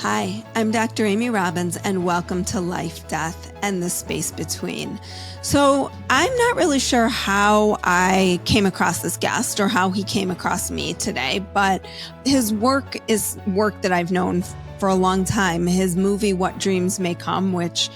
Hi, I'm Dr. Amy Robbins, and welcome to Life, Death, and the Space Between. So I'm not really sure how I came across this guest or how he came across me today, but his work is work that I've known for a long time. His movie, What Dreams May Come, which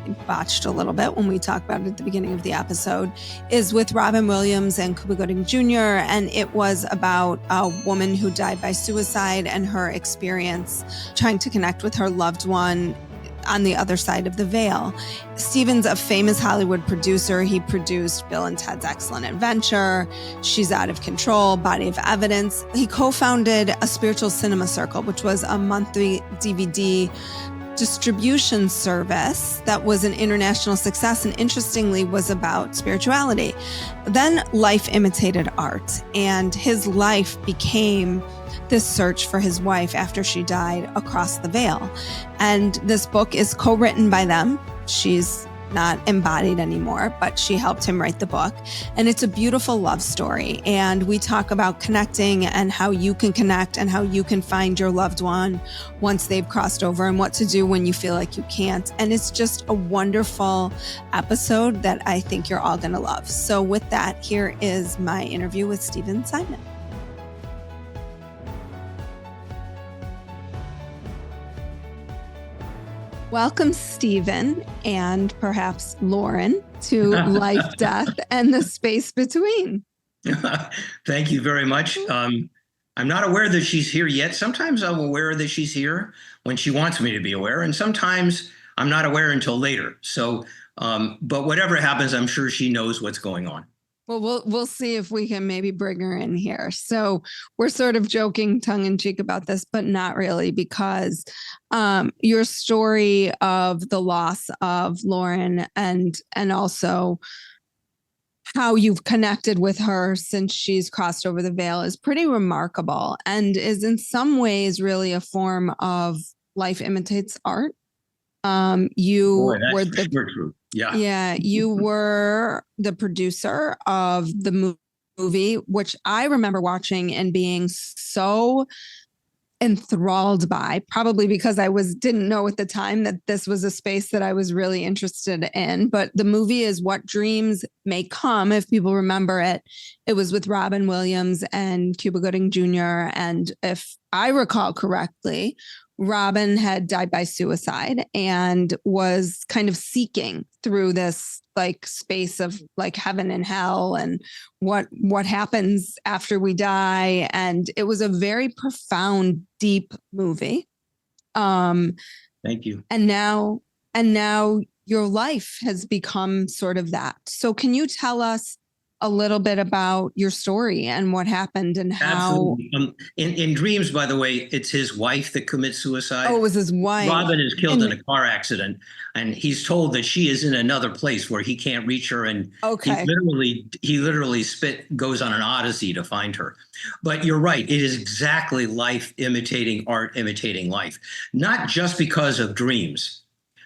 I botched a little bit when we talked about it at the beginning of the episode, is with Robin Williams and Cuba Gooding Jr., and it was about a woman who died by suicide and her experience trying to connect with her loved one on the other side of the veil. Steven's a famous Hollywood producer. He produced Bill and Ted's Excellent Adventure, She's Out of Control, Body of Evidence. He co-founded a Spiritual Cinema Circle, which was a monthly DVD distribution service that was an international success and interestingly was about spirituality. Then life imitated art, and his life became this search for his wife after she died across the veil. And this book is co-written by them. She's not embodied anymore, but she helped him write the book. And it's a beautiful love story. And we talk about connecting and how you can connect and how you can find your loved one once they've crossed over and what to do when you feel like you can't. And it's just a wonderful episode that I think you're all going to love. So with that, here is my interview with Steven Simon. Welcome, Steven, and perhaps Lauren, to Life, Death, and the Space Between. Thank you very much. I'm not aware that she's here yet. Sometimes I'm aware that she's here when she wants me to be aware, and sometimes I'm not aware until later. So, but whatever happens, I'm sure she knows what's going on. Well, we'll see if we can maybe bring her in here. So we're sort of joking tongue in cheek about this, but not really, because your story of the loss of Lauren and also how you've connected with her since she's crossed over the veil is pretty remarkable and is in some ways really a form of life imitates art. You were the true. Yeah, you were the producer of the movie, which I remember watching and being so enthralled by, probably because I didn't know at the time that this was a space that I was really interested in. But the movie is What Dreams May Come. If people remember it, it was with Robin Williams and Cuba Gooding Jr. And if I recall correctly, Robin had died by suicide and was kind of seeking through this like space of like heaven and hell and what happens after we die. And it was a very profound, deep movie. Thank you. And now your life has become sort of that. So can you tell us a little bit about your story and what happened and how? Absolutely. In Dreams, by the way, it's his wife that commits suicide. Oh, it was his wife. Robin is killed in a car accident, and he's told that she is in another place where he can't reach her. And okay. he literally goes on an odyssey to find her. But you're right. It is exactly life imitating art, imitating life, not just because of Dreams,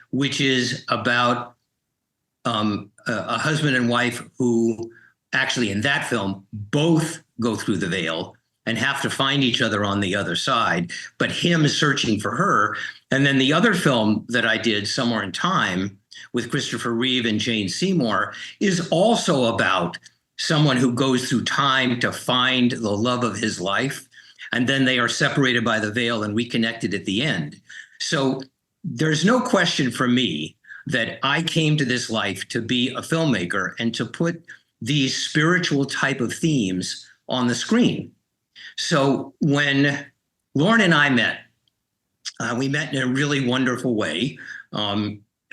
which is about a husband and wife who actually in that film both go through the veil and have to find each other on the other side, but him searching for her. And then the other film that I did, Somewhere in Time, with Christopher Reeve and Jane Seymour, is also about someone who goes through time to find the love of his life, and then they are separated by the veil and reconnected at the end. So there's no question for me that I came to this life to be a filmmaker and to put these spiritual type of themes on the screen. So when Lauren and I met, we met in a really wonderful way.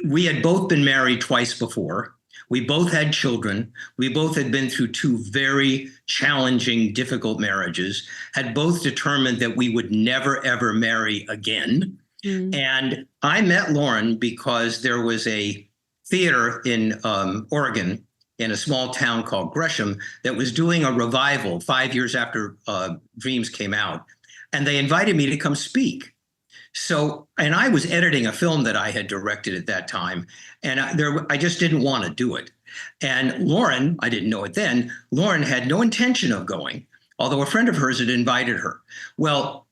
We had both been married twice before. We both had children. We both had been through two very challenging, difficult marriages, had both determined that we would never, ever marry again. Mm. And I met Lauren because there was a theater in Oregon, in a small town called Gresham, that was doing a revival 5 years after Dreams came out. And they invited me to come speak. So, and I was editing a film that I had directed at that time, and I just didn't want to do it. And Lauren, I didn't know it then, Lauren had no intention of going, although a friend of hers had invited her. Well,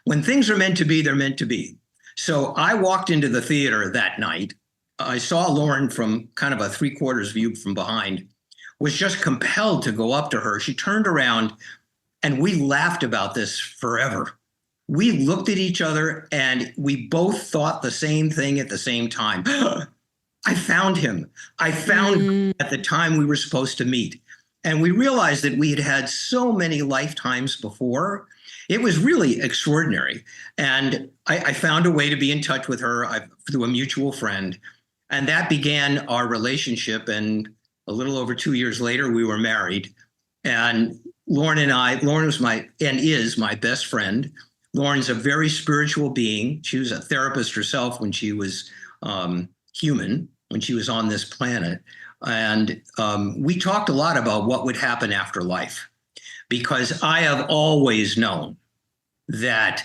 when things are meant to be, they're meant to be. So I walked into the theater that night. I saw Lauren from kind of a 3/4 view from behind, was just compelled to go up to her. She turned around and we laughed about this forever. We looked at each other and we both thought the same thing at the same time. I found him. I found him at the time we were supposed to meet. And we realized that we had had so many lifetimes before. It was really extraordinary. And I found a way to be in touch with her through a mutual friend. And that began our relationship. And a little over 2 years later, we were married. And Lauren was is my best friend. Lauren's a very spiritual being. She was a therapist herself when she was human, when she was on this planet. And we talked a lot about what would happen after life, because I have always known that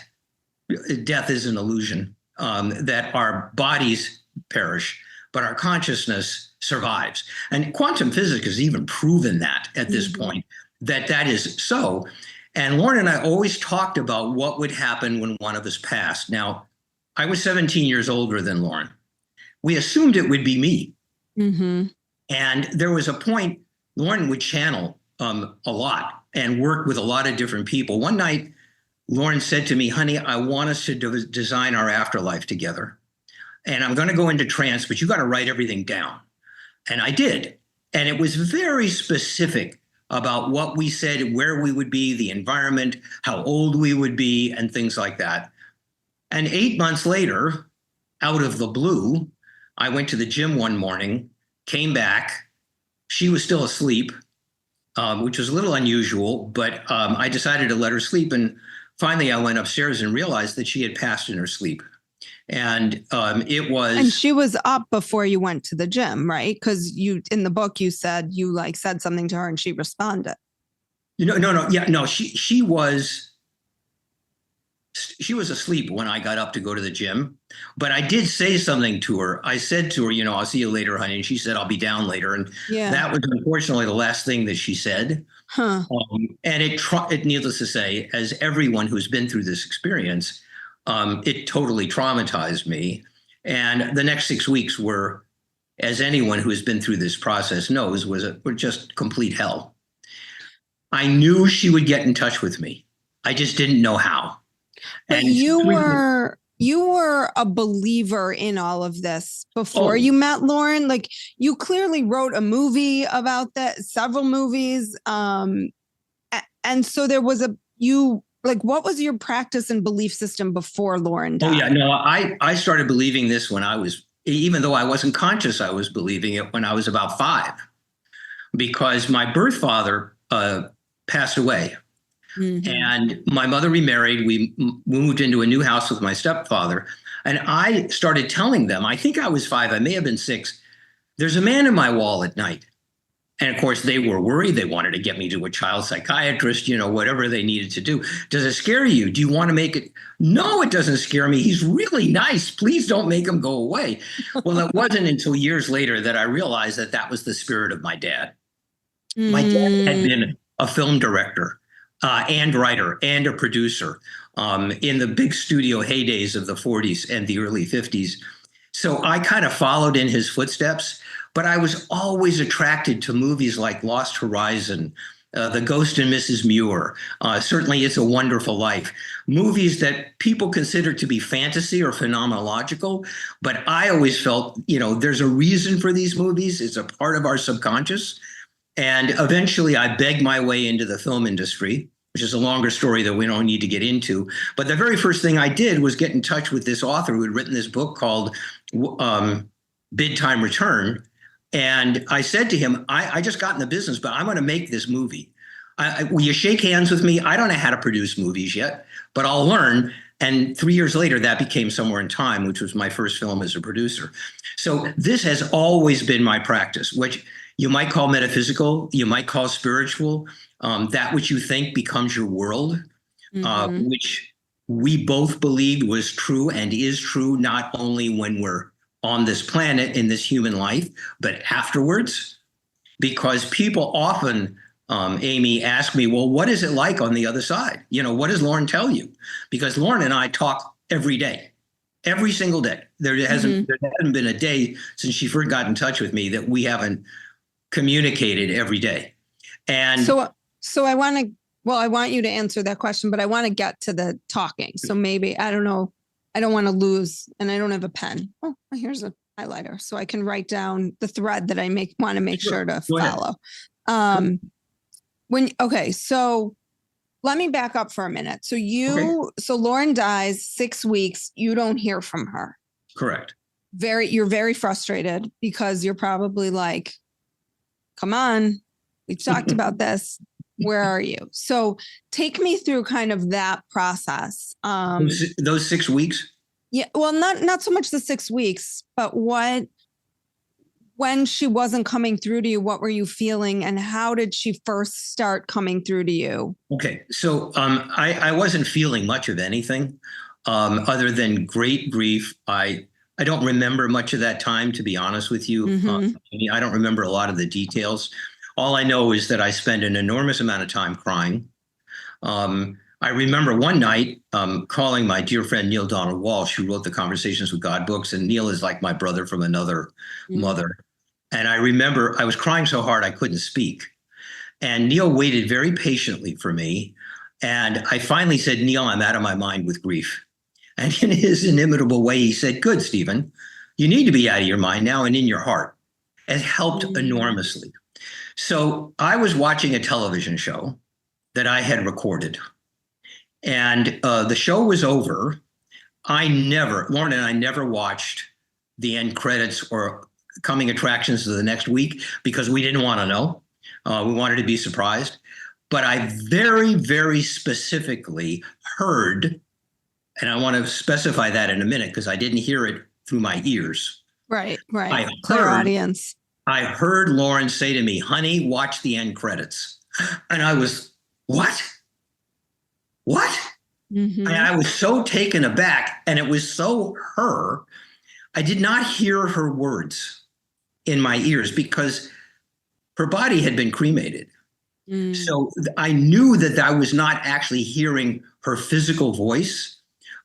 death is an illusion, that our bodies perish, but our consciousness survives. And quantum physics has even proven that at this point, that is so. And Lauren and I always talked about what would happen when one of us passed. Now, I was 17 years older than Lauren. We assumed it would be me. Mm-hmm. And there was a point, Lauren would channel a lot and work with a lot of different people. One night, Lauren said to me, honey, I want us to design our afterlife together. And I'm going to go into trance, but you got to write everything down. And I did. And it was very specific about what we said, where we would be, the environment, how old we would be, and things like that. And 8 months later, out of the blue, I went to the gym one morning, came back. She was still asleep, which was a little unusual, but I decided to let her sleep. And finally, I went upstairs and realized that she had passed in her sleep. And it was. And she was up before you went to the gym, right? Because in the book, you said you said something to her and she responded. No. She was asleep when I got up to go to the gym, but I did say something to her. I said to her, I'll see you later, honey. And she said, I'll be down later. And that was unfortunately the last thing that she said. Huh. And it, needless to say, as everyone who's been through this experience, it totally traumatized me. And the next 6 weeks were, as anyone who has been through this process knows, were just complete hell. I knew she would get in touch with me. I just didn't know how. But and you were a believer in all of this before you met Lauren. You clearly wrote a movie about that, several movies. And so there was what was your practice and belief system before Lauren died? I started believing this when I was, even though I wasn't conscious, I was believing it when I was about 5, because my birth father passed away. Mm-hmm. And my mother remarried. We moved into a new house with my stepfather. And I started telling them, I think I was 5, I may have been 6, there's a man in my wall at night. And of course, they were worried. They wanted to get me to a child psychiatrist, whatever they needed to do. Does it scare you? Do you want to make it? No, it doesn't scare me. He's really nice. Please don't make him go away. Well, it wasn't until years later that I realized that was the spirit of my dad. My dad had been a film director. And writer and a producer in the big studio heydays of the 40s and the early 50s. So I kind of followed in his footsteps, but I was always attracted to movies like Lost Horizon, The Ghost and Mrs. Muir, certainly It's a Wonderful Life, movies that people consider to be fantasy or phenomenological. But I always felt, there's a reason for these movies. It's a part of our subconscious. And eventually I begged my way into the film industry, which is a longer story that we don't need to get into. But the very first thing I did was get in touch with this author who had written this book called Bid Time Return. And I said to him, I just got in the business, but I'm going to make this movie. Will you shake hands with me? I don't know how to produce movies yet, but I'll learn. And 3 years later, that became Somewhere in Time, which was my first film as a producer. So this has always been my practice, which you might call metaphysical, you might call spiritual. That which you think becomes your world, which we both believed was true and is true, not only when we're on this planet in this human life, but afterwards, because people often Amy asked me, well, what is it like on the other side? What does Lauren tell you? Because Lauren and I talk every day, every single day. There hasn't been a day since she first got in touch with me that we haven't communicated every day. And so I want you to answer that question, but I want to get to the talking. So maybe, I don't know, I don't want to lose, and I don't have a pen. Oh, here's a highlighter so I can write down the thread that I want to make sure to follow. So let me back up for a minute. So so Lauren dies, 6 weeks, you don't hear from her. Correct. You're very frustrated because you're probably like, come on, we've talked about this. Where are you? So take me through kind of that process. Those 6 weeks? Yeah. Well, not so much the 6 weeks, but when she wasn't coming through to you, what were you feeling, and how did she first start coming through to you? Okay. So I wasn't feeling much of anything other than great grief. I don't remember much of that time, to be honest with you. I don't remember a lot of the details. All I know is that I spent an enormous amount of time crying. I remember one night calling my dear friend Neil Donald Walsh, who wrote the Conversations with God books, and Neil is like my brother from another mother. And I remember I was crying so hard I couldn't speak. And Neil waited very patiently for me. And I finally said, Neil, I'm out of my mind with grief. And in his inimitable way, he said, good, Stephen, you need to be out of your mind now and in your heart. It helped enormously. So I was watching a television show that I had recorded, and the show was over. Lauren and I never watched the end credits or coming attractions of the next week because we didn't want to know. We wanted to be surprised. But I very, very specifically heard, and I want to specify that in a minute because I didn't hear it through my ears. Right. Clear audience. I heard Lauren say to me, honey, watch the end credits. And I was, what? And I was so taken aback, and it was so her. I did not hear her words in my ears because her body had been cremated. So I knew that I was not actually hearing her physical voice,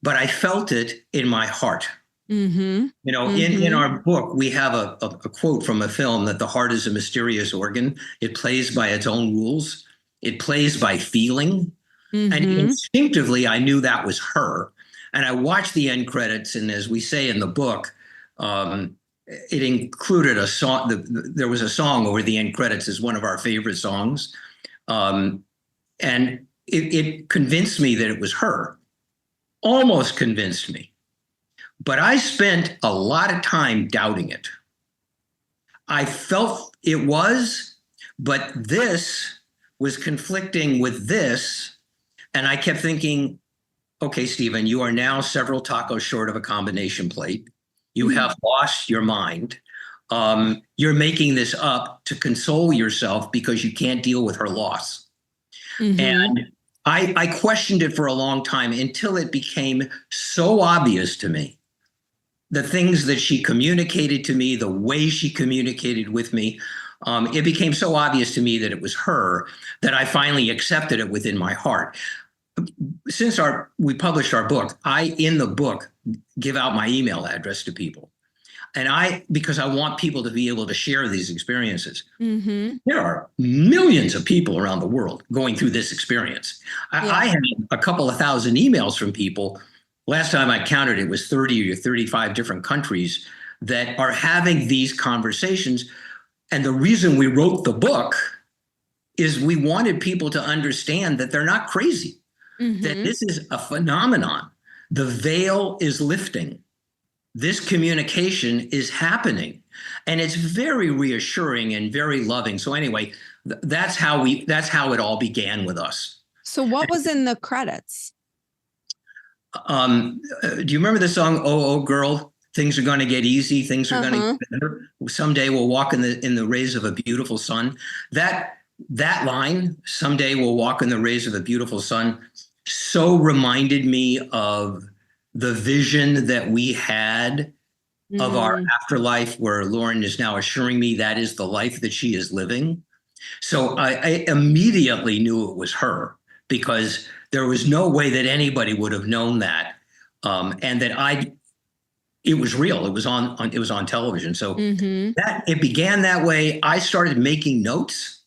but I felt it in my heart. In our book, we have a quote from a film that the heart is a mysterious organ. It plays by its own rules. It plays by feeling. And instinctively, I knew that was her. And I watched the end credits. And as we say in the book, it included a song. There was a song over the end credits as one of our favorite songs. And it convinced me that it was her. Almost convinced me. But I spent a lot of time doubting it. I felt it was, but this was conflicting with this. And I kept thinking, okay, Stephen, you are now several tacos short of a combination plate. You have lost your mind. You're making this up to console yourself because you can't deal with her loss. And I questioned it for a long time until it became so obvious to me. The things that she communicated to me, the way she communicated with me, it became so obvious to me that it was her that I finally accepted it within my heart. Since we published our book, in the book, give out my email address to people. And because I want people to be able to share these experiences. There are millions of people around the world going through this experience. I had a couple of thousand emails from people. Last time I counted, it was 30 or 35 different countries that are having these conversations. And the reason we wrote the book is we wanted people to understand that they're not crazy, that this is a phenomenon. The veil is lifting. This communication is happening. And it's very reassuring and very loving. So anyway, that's how it all began with us. So what was in the credits? Do you remember the song, Oh, Girl, things are going to get easy. Things are going to get better. Someday we'll walk in the rays of a beautiful sun. That line, someday we'll walk in the rays of a beautiful sun, so reminded me of the vision that we had of our afterlife, where Lauren is now assuring me that is the life that she is living. So I immediately knew it was her because there was no way that anybody would have known that, and that it was real. It was it was on television. So Mm-hmm. that it began that way. I started making notes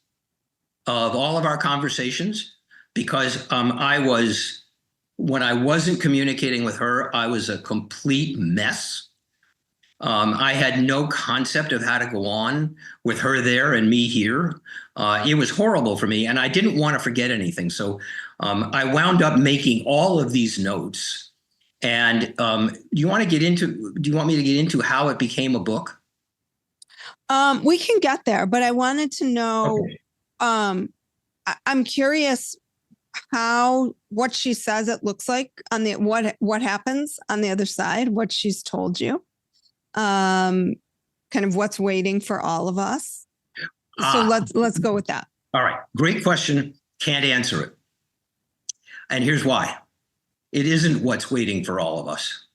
of all of our conversations because when I wasn't communicating with her, I was a complete mess. I had no concept of how to go on with her there and me here. It was horrible for me, and I didn't want to forget anything. So I wound up making all of these notes. And do you want me to get into how it became a book? We can get there, but I wanted to know, Okay. I'm curious what she says it looks like on the what happens on the other side, what she's told you, kind of what's waiting for all of us. So let's go with that. All right. Great question. Can't answer it. And here's why. It isn't what's waiting for all of us.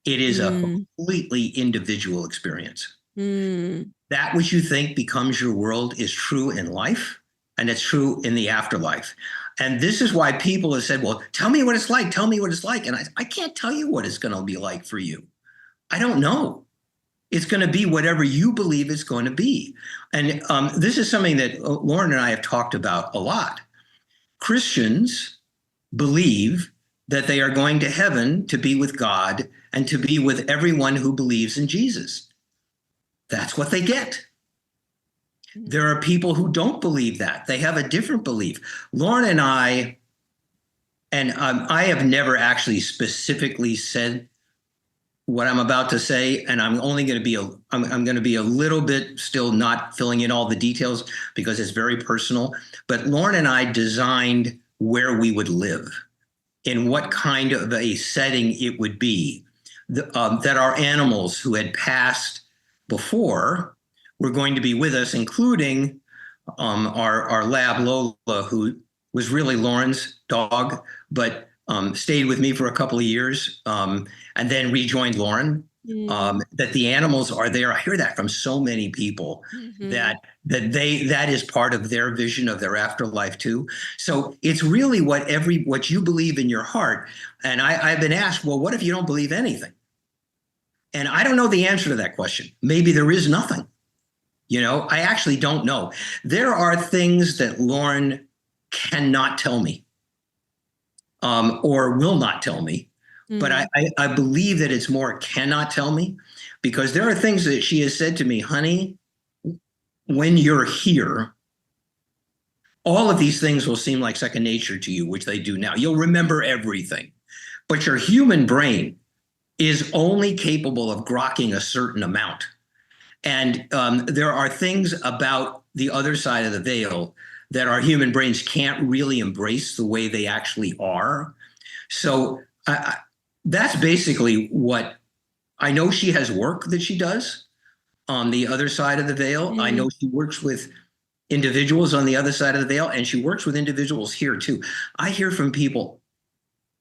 It is a completely individual experience. That which you think becomes your world is true in life, and it's true in the afterlife. And this is why people have said, well, tell me what it's like. Tell me what it's like. And I can't tell you what it's going to be like for you. I don't know. It's going to be whatever you believe it's going to be. And this is something that Lauren and I have talked about a lot. Christians believe that they are going to heaven to be with God and to be with everyone who believes in Jesus. That's what they get. There are people who don't believe that. They have a different belief. Lauren and I have never actually specifically said what I'm about to say, and I'm only going to be I'm going to be a little bit still not filling in all the details because it's very personal. But Lauren and I designed where we would live, in what kind of a setting it would be, that our animals who had passed before were going to be with us, including our lab Lola, who was really Lauren's dog, but stayed with me for a couple of years and then rejoined Lauren. That the animals are there. I hear that from so many people that is part of their vision of their afterlife too. So it's really what you believe in your heart. And I've been asked, well, what if you don't believe anything? And I don't know the answer to that question. Maybe there is nothing. I actually don't know. There are things that Lauren cannot tell me or will not tell me. But I believe that it's more cannot tell me, because there are things that she has said to me, honey, when you're here, all of these things will seem like second nature to you, which they do now. You'll remember everything. But your human brain is only capable of grokking a certain amount. And there are things about the other side of the veil that our human brains can't really embrace the way they actually are. So that's basically what I know. She has work that she does on the other side of the veil. I know she works with individuals on the other side of the veil, and she works with individuals here too. I hear from people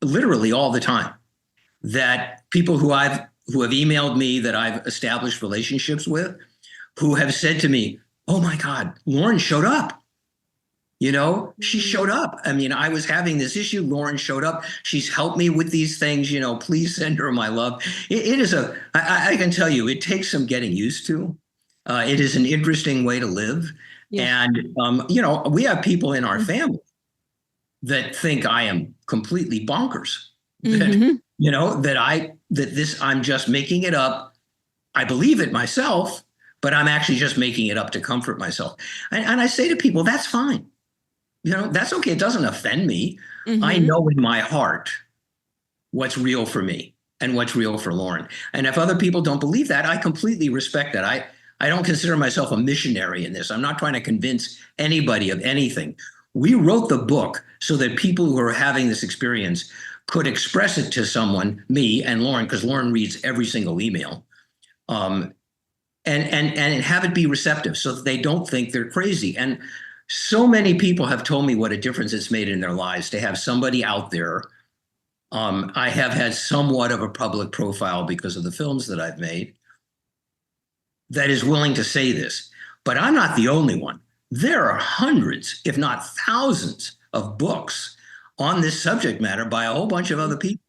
literally all the time, that people who have emailed me that I've established relationships with, who have said to me, oh my God, Lauren showed up. She showed up. I mean, I was having this issue. Lauren showed up. She's helped me with these things. Please send her my love. It is I can tell you, it takes some getting used to. It is an interesting way to live. Yeah. And, we have people in our family that think I am completely bonkers. That, I'm just making it up. I believe it myself, but I'm actually just making it up to comfort myself. And I say to people, that's fine. That's okay. It doesn't offend me. I know in my heart what's real for me and what's real for Lauren. And if other people don't believe that, I completely respect that. I don't consider myself a missionary in this. I'm not trying to convince anybody of anything. We wrote the book so that people who are having this experience could express it to someone, me and Lauren, because Lauren reads every single email, and have it be receptive so that they don't think they're crazy. And so many people have told me what a difference it's made in their lives to have somebody out there. I have had somewhat of a public profile because of the films that I've made that is willing to say this, but I'm not the only one. There are hundreds, if not thousands, of books on this subject matter by a whole bunch of other people.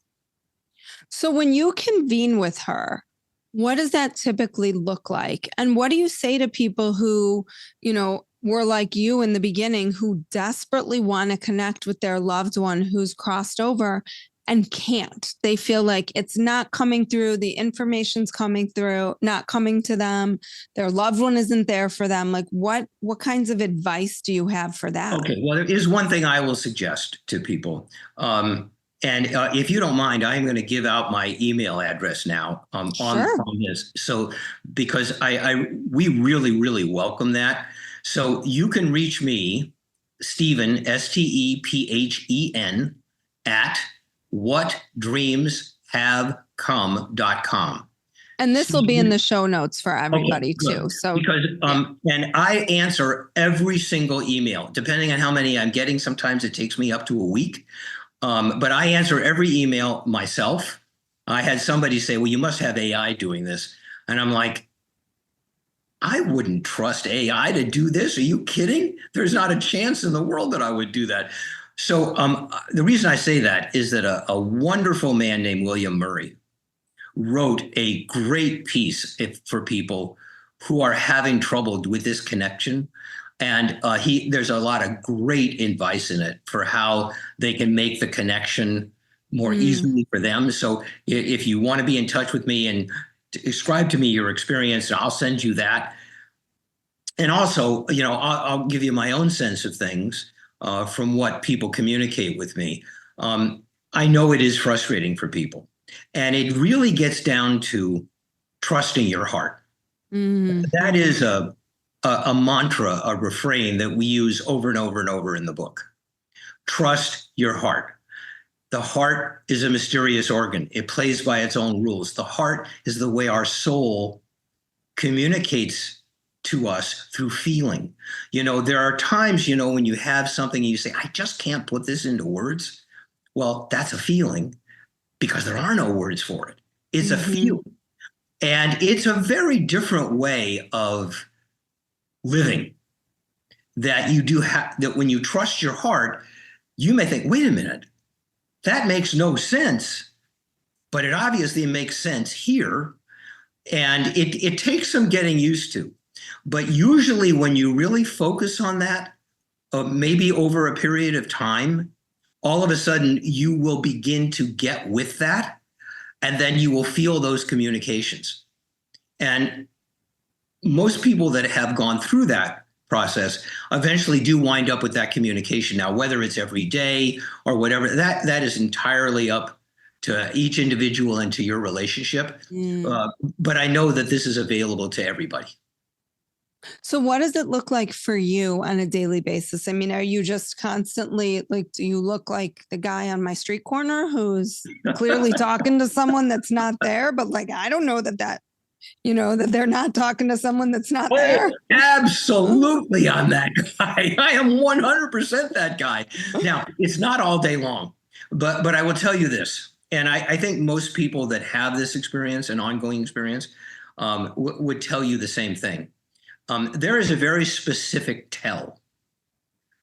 So when you convene with her, what does that typically look like? And what do you say to people who, were like you in the beginning, who desperately want to connect with their loved one who's crossed over and can't? They feel like it's not coming through, the information's coming through, not coming to them, their loved one isn't there for them. Like what kinds of advice do you have for that? Okay, well, there is one thing I will suggest to people. And if you don't mind, I'm going to give out my email address now Sure. on this. So, because we really, really welcome that. So you can reach me, Stephen, STEPHEN, at whatdreamshavecome.com. And this will be in the show notes for everybody too. So because and I answer every single email, depending on how many I'm getting. Sometimes it takes me up to a week. But I answer every email myself. I had somebody say, well, you must have AI doing this. And I'm like, I wouldn't trust AI to do this. Are you kidding? There's not a chance in the world that I would do that. So the reason I say that is that a wonderful man named William Murray wrote a great piece for people who are having trouble with this connection. And there's a lot of great advice in it for how they can make the connection more easily for them. So if you want to be in touch with me and describe to me your experience, I'll send you that. And also, I'll give you my own sense of things from what people communicate with me. I know it is frustrating for people. And it really gets down to trusting your heart. That is a mantra, a refrain that we use over and over and over in the book. Trust your heart. The heart is a mysterious organ. It plays by its own rules. The heart is the way our soul communicates to us through feeling. There are times, when you have something and you say, I just can't put this into words. Well, that's a feeling, because there are no words for it. It's a feeling. And it's a very different way of living that you do have, that when you trust your heart, you may think, wait a minute, that makes no sense, but it obviously makes sense here. And it takes some getting used to. But usually when you really focus on that, maybe over a period of time, all of a sudden you will begin to get with that, and then you will feel those communications. And most people that have gone through that process eventually do wind up with that communication. Now, whether it's every day or whatever, that is entirely up to each individual and to your relationship. But I know that this is available to everybody. So what does it look like for you on a daily basis? I mean, are you just constantly do you look like the guy on my street corner who's clearly talking to someone that's not there? But I don't know that that they're not talking to someone that's not there. Absolutely. I'm that guy. I am 100% that guy. Now, it's not all day long, but I will tell you this. And I think most people that have this experience, an ongoing experience, would tell you the same thing. There is a very specific tell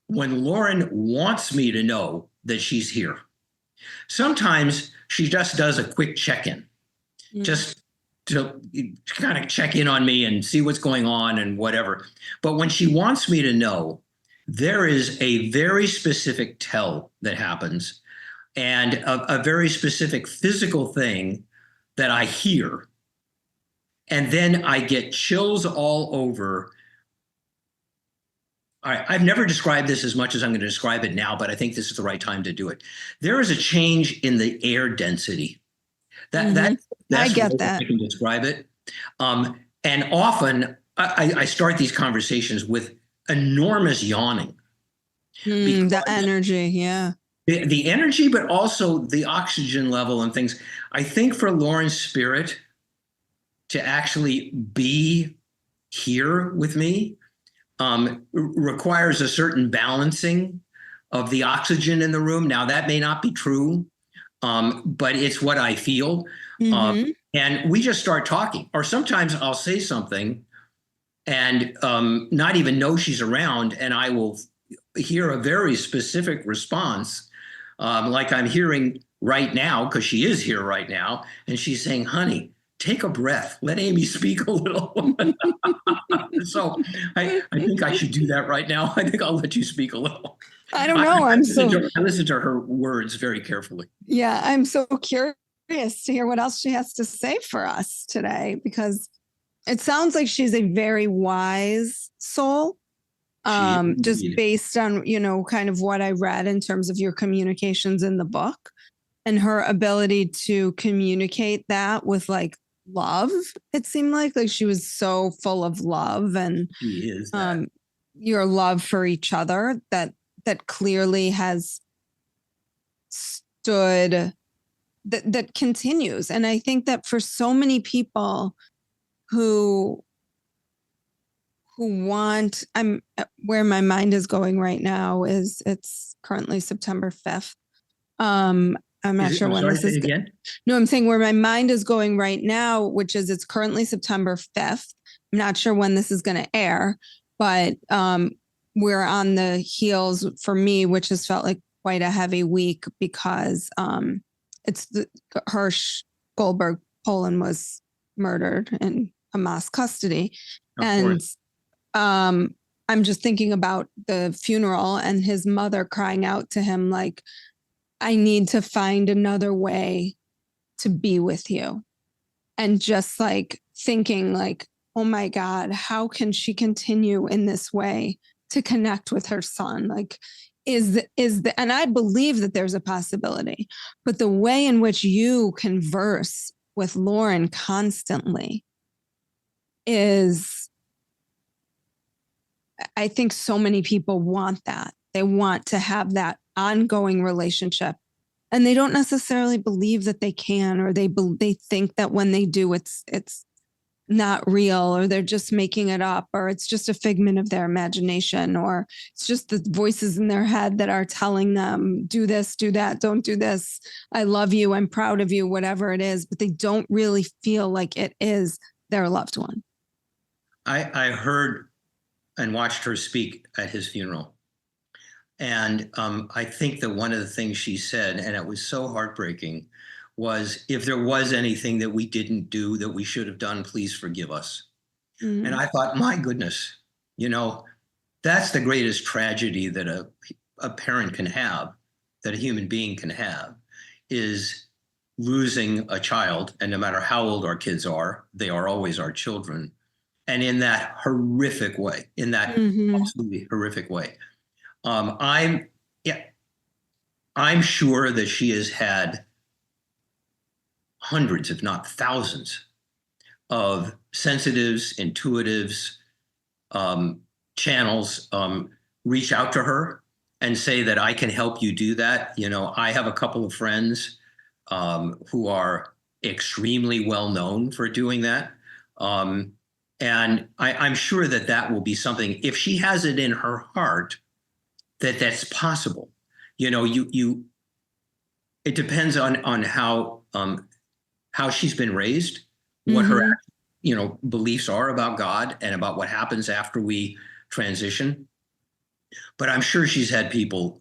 when Lauren wants me to know that she's here. Sometimes she just does a quick check-in, just to kind of check in on me and see what's going on and whatever. But when she wants me to know, there is a very specific tell that happens, and a very specific physical thing that I hear. And then I get chills all over. All right, I've never described this as much as I'm going to describe it now, but I think this is the right time to do it. There is a change in the air density. That's I get that. I can describe it. And often I start these conversations with enormous yawning. The energy, yeah. The energy, but also the oxygen level and things. I think for Lauren's spirit to actually be here with me requires a certain balancing of the oxygen in the room. Now, that may not be true, but it's what I feel. And we just start talking. Or sometimes I'll say something and not even know she's around. And I will hear a very specific response, like I'm hearing right now, because she is here right now. And she's saying, honey, take a breath. Let Amy speak a little. So I think I should do that right now. I think I'll let you speak a little. I don't know. I listen to her words very carefully. Yeah, I'm so curious to hear what else she has to say for us today, because it sounds like she's a very wise soul. Just based on, kind of what I read in terms of your communications in the book and her ability to communicate that with like love. It seemed like she was so full of love, and she is that. Your love for each other that clearly has stood, that continues. And I think that for so many people who want, where my mind is going right now is it's currently September 5th. I'm not sure when this is again. No, I'm saying where my mind is going right now, which is it's currently September 5th. I'm not sure when this is going to air, but we're on the heels for me, which has felt like quite a heavy week because it's Hirsch Goldberg Poland was murdered in Hamas custody. And I'm just thinking about the funeral and his mother crying out to him, like, I need to find another way to be with you. And just like thinking like, oh my God, how can she continue in this way to connect with her son? Like, and I believe that there's a possibility, but the way in which you converse with Lauren constantly is, I think so many people want that. They want to have that ongoing relationship, and they don't necessarily believe that they can, or they think that when they do, it's not real, or they're just making it up, or it's just a figment of their imagination, or it's just the voices in their head that are telling them, do this, do that, don't do this. I love you. I'm proud of you, whatever it is, but they don't really feel like it is their loved one. I heard and watched her speak at his funeral. And I think that one of the things she said, and it was so heartbreaking, was if there was anything that we didn't do that we should have done, please forgive us. Mm-hmm. And I thought, my goodness, that's the greatest tragedy that a parent can have, that a human being can have, is losing a child. And no matter how old our kids are, they are always our children. And in that horrific way, absolutely horrific way. I'm sure that she has had hundreds, if not thousands, of sensitives, intuitives, channels reach out to her and say that I can help you do that. I have a couple of friends who are extremely well known for doing that. And I'm sure that will be something, if she has it in her heart, that's possible. It depends on how she's been raised, what her beliefs are about God and about what happens after we transition. But I'm sure she's had people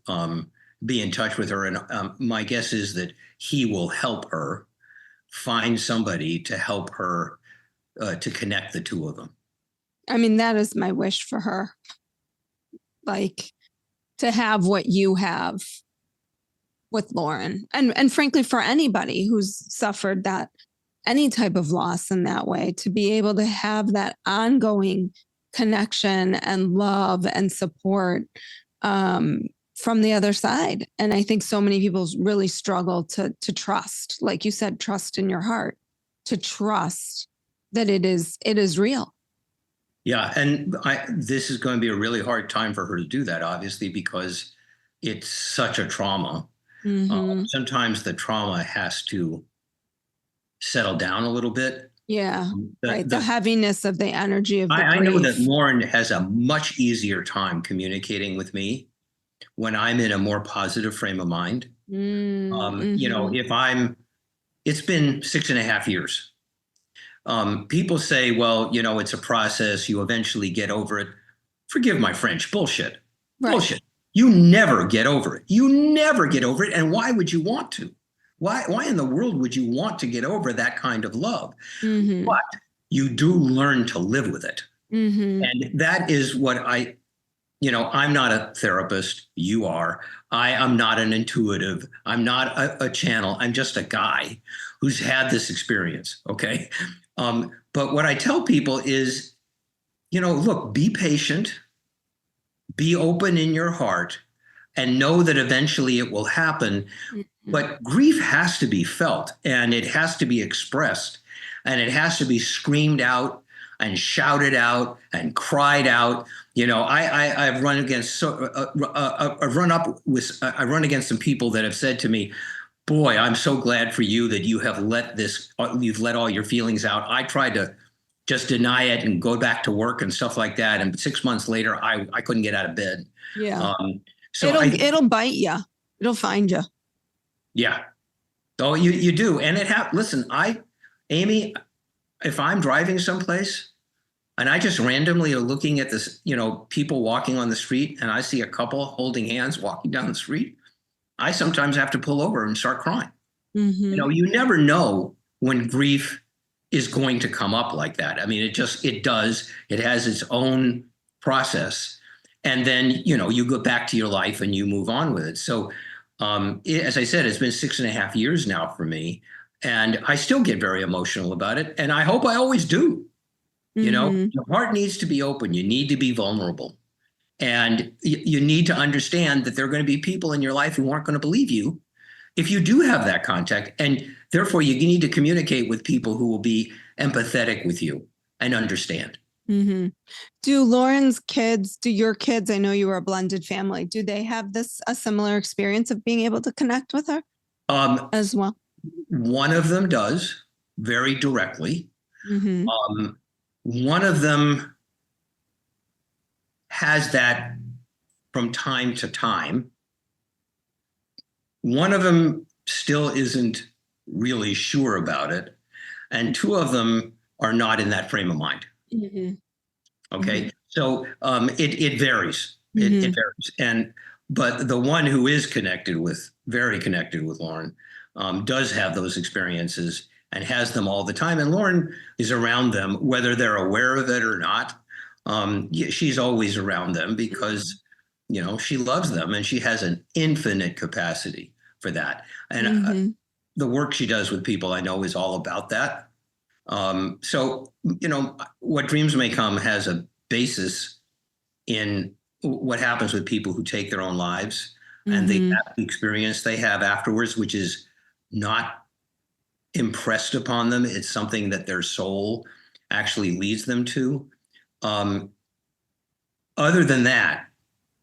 be in touch with her, and my guess is that he will help her find somebody to help her to connect the two of them. I mean, that is my wish for her. Like, to have what you have with Lauren, and frankly, for anybody who's suffered that, any type of loss in that way, to be able to have that ongoing connection and love and support from the other side. And I think so many people really struggle to trust, like you said, trust in your heart, to trust that it is real. Yeah, and this is going to be a really hard time for her to do that, obviously, because it's such a trauma. Mm-hmm. Sometimes the trauma has to settle down a little bit. Yeah, right. The heaviness of the energy of the grief. I know that Lauren has a much easier time communicating with me when I'm in a more positive frame of mind. Mm-hmm. It's been 6.5 years. People say, well, it's a process. You eventually get over it. Forgive my French. Bullshit. Right. Bullshit. You never get over it. You never get over it. And why would you want to? Why in the world would you want to get over that kind of love? Mm-hmm. But you do learn to live with it. Mm-hmm. And that is what I'm not a therapist. You are. I am not an intuitive. I'm not a channel. I'm just a guy who's had this experience. Okay. But what I tell people is, look, be patient, be open in your heart, and know that eventually it will happen. Mm-hmm. But grief has to be felt, and it has to be expressed, and it has to be screamed out and shouted out and cried out. I've run against I run against some people that have said to me, "Boy, I'm so glad for you that you've let all your feelings out. I tried to just deny it and go back to work and stuff like that, and 6 months later, I couldn't get out of bed." Yeah. So it'll bite you. It'll find you. Yeah. Oh, you do, and listen, Amy, if I'm driving someplace and I just randomly are looking at this, people walking on the street, and I see a couple holding hands walking down the street, I sometimes have to pull over and start crying. Mm-hmm. You never know when grief is going to come up like that. I mean, it does. It has its own process. And then, you go back to your life and you move on with it. So, as I said, it's been 6.5 years now for me, and I still get very emotional about it. And I hope I always do. Mm-hmm. Your heart needs to be open. You need to be vulnerable. And you need to understand that there are going to be people in your life who aren't going to believe you if you do have that contact. And therefore, you need to communicate with people who will be empathetic with you and understand. Mm-hmm. Do your kids, I know you were a blended family, do they have a similar experience of being able to connect with her as well? One of them does, very directly. Mm-hmm. One of them has that from time to time. One of them still isn't really sure about it. And two of them are not in that frame of mind. Mm-hmm. Okay. Mm-hmm. So it varies. Mm-hmm. It varies. But the one who is very connected with Lauren, does have those experiences and has them all the time. And Lauren is around them, whether they're aware of it or not. She's always around them because, she loves them, and she has an infinite capacity for that. And Mm-hmm. the work she does with people, I know, is all about that. So, What Dreams May Come has a basis in what happens with people who take their own lives, and they have the experience they have afterwards, which is not impressed upon them. It's something that their soul actually leads them to. Other than that,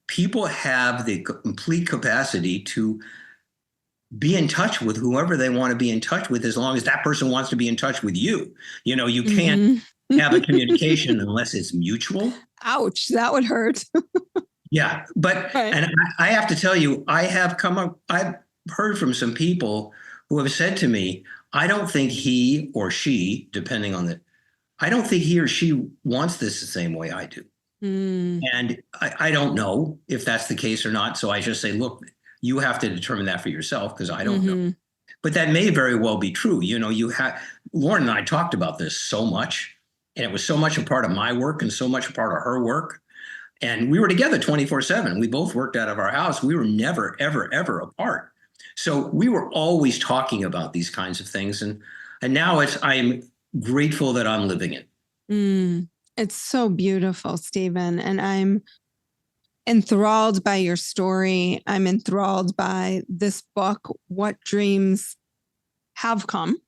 people have the complete capacity to be in touch with whoever they want to be in touch with, as long as that person wants to be in touch with you. You can't have a communication unless it's mutual. Ouch, that would hurt. Yeah. But, right. And I have to tell you, I've heard from some people who have said to me, I don't think he or she, I don't think he or she wants this the same way I do. And I don't know if that's the case or not. So I just say, look, you have to determine that for yourself, because I don't know. But that may very well be true. Lauren and I talked about this so much, and it was so much a part of my work and so much a part of her work. And we were together 24/7. We both worked out of our house. We were never, ever, ever apart. So we were always talking about these kinds of things. And now I'm grateful that I'm living it. It's so beautiful, Stephen. And I'm enthralled by your story. I'm enthralled by this book, What Dreams Have Come.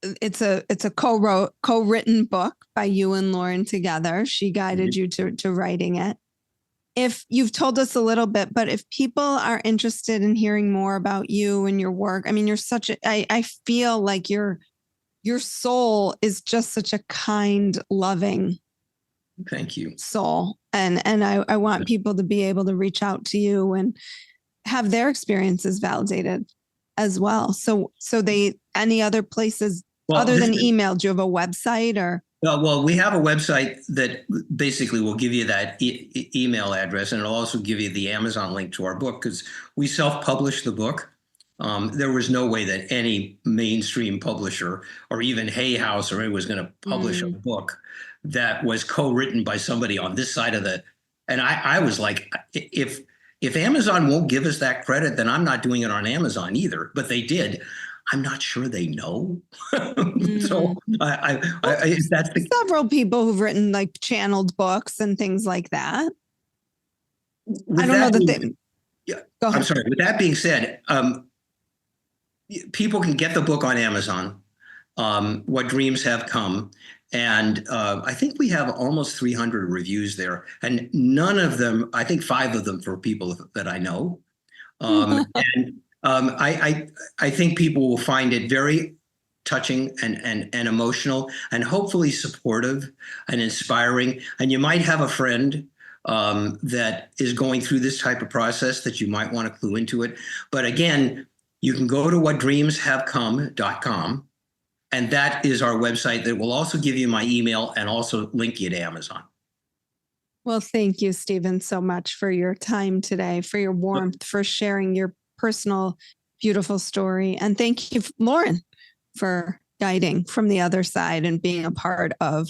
It's a co-written book by you and Lauren together. She guided you to writing it. If you've told us a little bit, but if people are interested in hearing more about you and your work, I mean, you're I feel like your soul is just such a kind, loving Thank you. soul. And I want people to be able to reach out to you and have their experiences validated as well. So any other places other than email, do you have a website or? Well, we have a website that basically will give you that email address, and it'll also give you the Amazon link to our book because we self-published the book. There was no way that any mainstream publisher or even Hay House or anyone was going to publish a book that was co-written by somebody on this side of the. And I was like, if Amazon won't give us that credit, then I'm not doing it on Amazon either. But they did. I'm not sure they know. So several people who've written like channeled books and things like that. I don't know that they. Yeah, I'm sorry. With that being said, people can get the book on Amazon. What Dreams Have Come, and I think we have almost 300 reviews there, and none of them. I think 5 of them for people that I know, and. I think people will find it very touching and emotional and hopefully supportive and inspiring. And you might have a friend that is going through this type of process that you might want to clue into it. But again, you can go to whatdreamshavecome.com, and that is our website that will also give you my email and also link you to Amazon. Well, thank you, Stephen, so much for your time today, for your warmth, for sharing your personal, beautiful story. And thank you, Lauren, for guiding from the other side and being a part of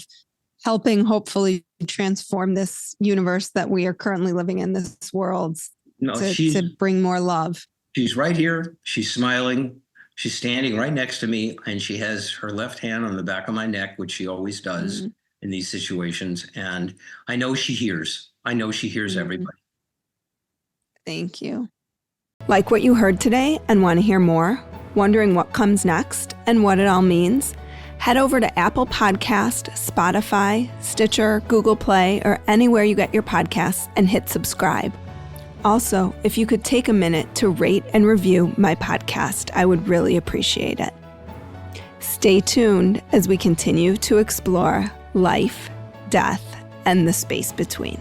helping hopefully transform this universe that we are currently living in, this world, to bring more love. She's right here. She's smiling. She's standing right next to me, and she has her left hand on the back of my neck, which she always does in these situations. And I know she hears. I know she hears everybody. Thank you. Like what you heard today and want to hear more? Wondering what comes next and what it all means? Head over to Apple Podcast, Spotify, Stitcher, Google Play, or anywhere you get your podcasts and hit subscribe. Also, if you could take a minute to rate and review my podcast, I would really appreciate it. Stay tuned as we continue to explore life, death, and the space between.